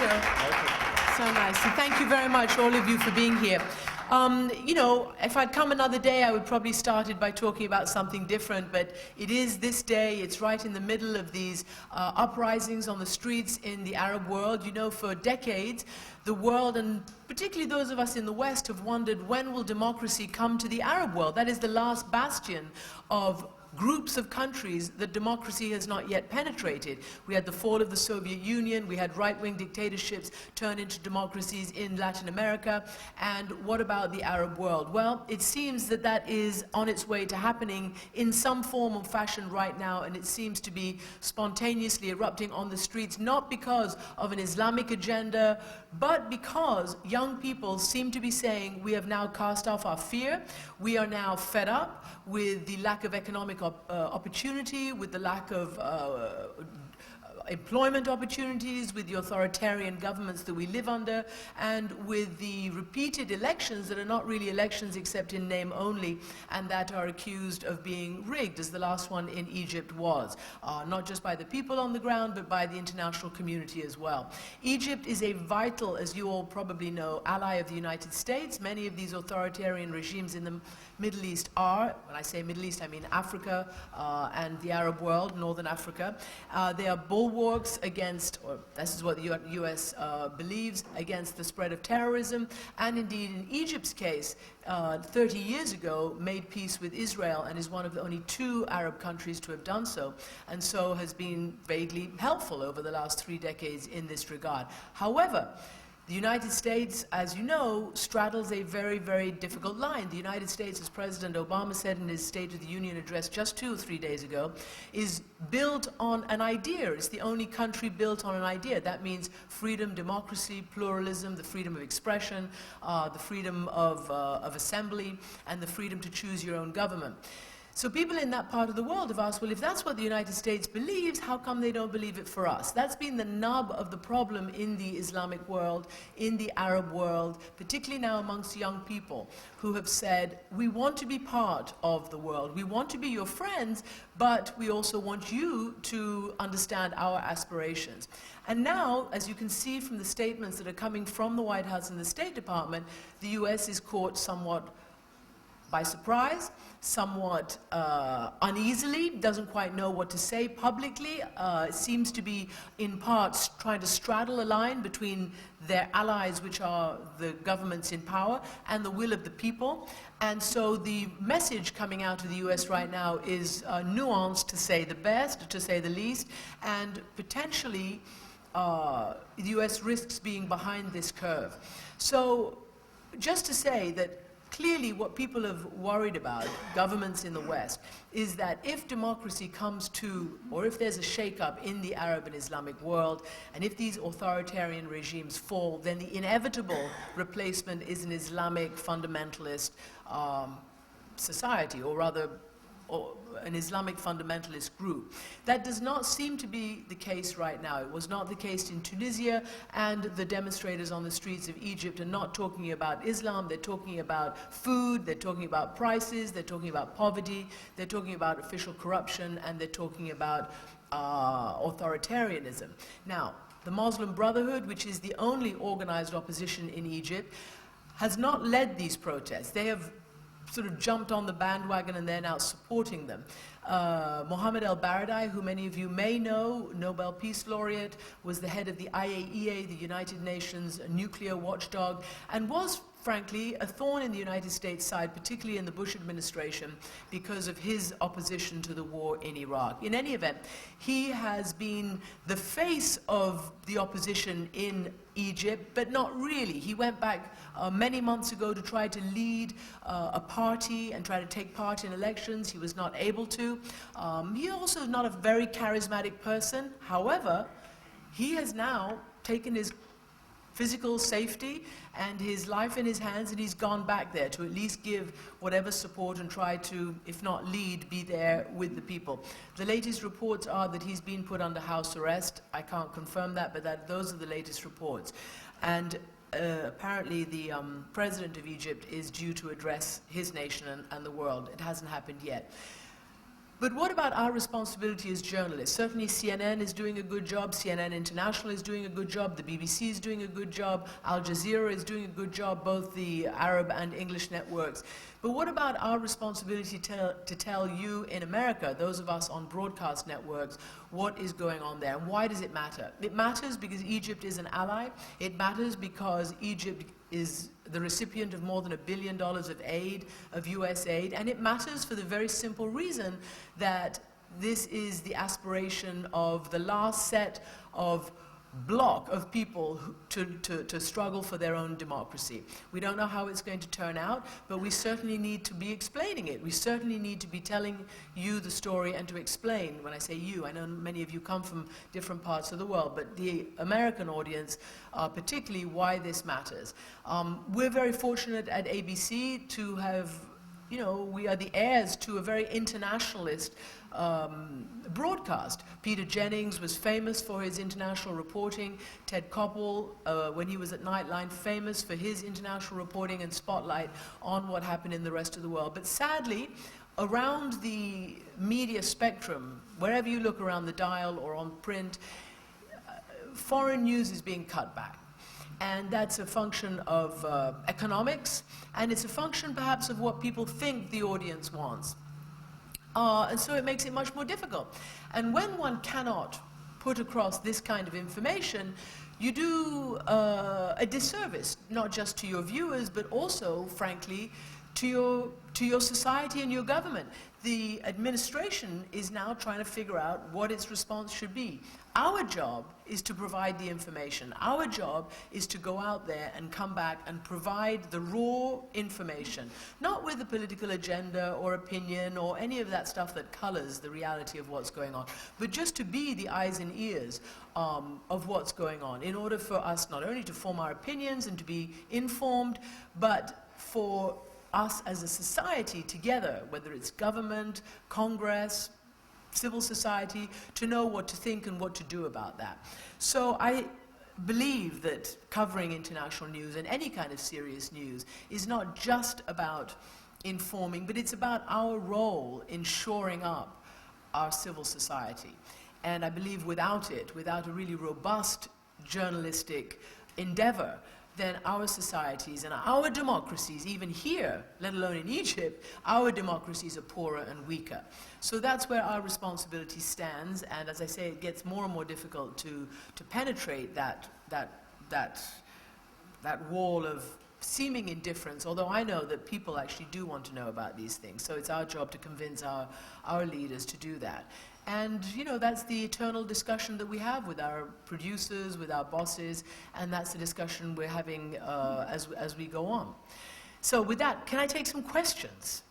pleasure. So nice. And thank you very much, all of you, for being here. You know, if I'd come another day, I would probably started by talking about something different, but it is this day. It's right in the middle of these uprisings on the streets in the Arab world. You know, for decades, the world, and particularly those of us in the West, have wondered, when will democracy come to the Arab world? That is the last bastion of groups of countries that democracy has not yet penetrated. We had the fall of the Soviet Union, we had right-wing dictatorships turn into democracies in Latin America, and what about the Arab world? Well, it seems that that is on its way to happening in some form or fashion right now, and it seems to be spontaneously erupting on the streets, not because of an Islamic agenda, but because young people seem to be saying, we have now cast off our fear, we are now fed up with the lack of economic opportunity, with the lack of employment opportunities, with the authoritarian governments that we live under, and with the repeated elections that are not really elections except in name only, and that are accused of being rigged, as the last one in Egypt was, not just by the people on the ground, but by the international community as well. Egypt is a vital, as you all probably know, ally of the United States. Many of these authoritarian regimes in the Middle East are, when I say Middle East, I mean Africa and the Arab world, Northern Africa. They are bulwarks against, or this is what the US believes, against the spread of terrorism, and indeed in Egypt's case, 30 years ago, made peace with Israel and is one of the only 2 Arab countries to have done so, and so has been vaguely helpful over the last 3 decades in this regard. However, the United States, as you know, straddles a very, very difficult line. The United States, as President Obama said in his State of the Union address just 2 or 3 days ago, is built on an idea. It's the only country built on an idea. That means freedom, democracy, pluralism, the freedom of expression, the freedom of assembly, and the freedom to choose your own government. So people in that part of the world have asked, well, if that's what the United States believes, how come they don't believe it for us? That's been the nub of the problem in the Islamic world, in the Arab world, particularly now amongst young people who have said, we want to be part of the world. We want to be your friends, but we also want you to understand our aspirations. And now, as you can see from the statements that are coming from the White House and the State Department, the US is caught somewhat by surprise, somewhat uneasily, doesn't quite know what to say publicly, seems to be in parts trying to straddle a line between their allies, which are the governments in power, and the will of the people. And so the message coming out of the US right now is nuanced, to say the best, to say the least, and potentially the US risks being behind this curve. So just to say that clearly what people have worried about, governments in the West, is that if democracy comes to, or if there's a shake-up in the Arab and Islamic world, and if these authoritarian regimes fall, then the inevitable replacement is an Islamic fundamentalist society, or rather, an Islamic fundamentalist group. That does not seem to be the case right now. It was not the case in Tunisia, and the demonstrators on the streets of Egypt are not talking about Islam, they're talking about food, they're talking about prices, they're talking about poverty, they're talking about official corruption, and they're talking about authoritarianism. Now, the Muslim Brotherhood, which is the only organized opposition in Egypt, has not led these protests. They have sort of jumped on the bandwagon and they're now supporting them. Mohammed el-Baradei, who many of you may know, Nobel Peace Laureate, was the head of the IAEA, the United Nations nuclear watchdog, and was frankly a thorn in the United States side, particularly in the Bush administration, because of his opposition to the war in Iraq. In any event, he has been the face of the opposition in Egypt, but not really. He went back many months ago to try to lead a party and try to take part in elections. He was not able to. He also is not a very charismatic person. However, he has now taken his physical safety and his life in his hands, and he's gone back there to at least give whatever support and try to, if not lead, be there with the people. The latest reports are that he's been put under house arrest. I can't confirm that, but those are the latest reports. And apparently the president of Egypt is due to address his nation and the world. It hasn't happened yet. But what about our responsibility as journalists? Certainly CNN is doing a good job, CNN International is doing a good job, the BBC is doing a good job, Al Jazeera is doing a good job, both the Arab and English networks. But what about our responsibility to tell you in America, those of us on broadcast networks, what is going on there? And why does it matter? It matters because Egypt is an ally. It matters because Egypt is the recipient of more than $1 billion of aid, of US aid, and it matters for the very simple reason that this is the aspiration of the last set of block of people to struggle for their own democracy. We don't know how it's going to turn out, but we certainly need to be explaining it. We certainly need to be telling you the story and to explain. When I say you, I know many of you come from different parts of the world, but the American audience, particularly why this matters. We're very fortunate at ABC to have, you know, we are the heirs to a very internationalist broadcast. Peter Jennings was famous for his international reporting. Ted Koppel, when he was at Nightline, famous for his international reporting and spotlight on what happened in the rest of the world. But sadly, around the media spectrum, wherever you look around the dial or on print, foreign news is being cut back. And that's a function of economics, and it's a function perhaps of what people think the audience wants. And so it makes it much more difficult. And when one cannot put across this kind of information, you do a disservice, not just to your viewers, but also, frankly, to your society and your government. The administration is now trying to figure out what its response should be. Our job is to provide the information. Our job is to go out there and come back and provide the raw information, not with a political agenda or opinion or any of that stuff that colors the reality of what's going on, but just to be the eyes and ears of what's going on, in order for us not only to form our opinions and to be informed, but for us as a society together, whether it's government, Congress, civil society, to know what to think and what to do about that. So I believe that covering international news and any kind of serious news is not just about informing, but it's about our role in shoring up our civil society. And I believe without it, without a really robust journalistic endeavor, then our societies and our democracies, even here, let alone in Egypt, our democracies are poorer and weaker. So that's where our responsibility stands, and as I say, it gets more and more difficult to penetrate that wall of seeming indifference, although I know that people actually do want to know about these things. So it's our job to convince our leaders to do that. And, you know, that's the eternal discussion that we have with our producers, with our bosses, and that's the discussion we're having as we go on. So with that, can I take some questions?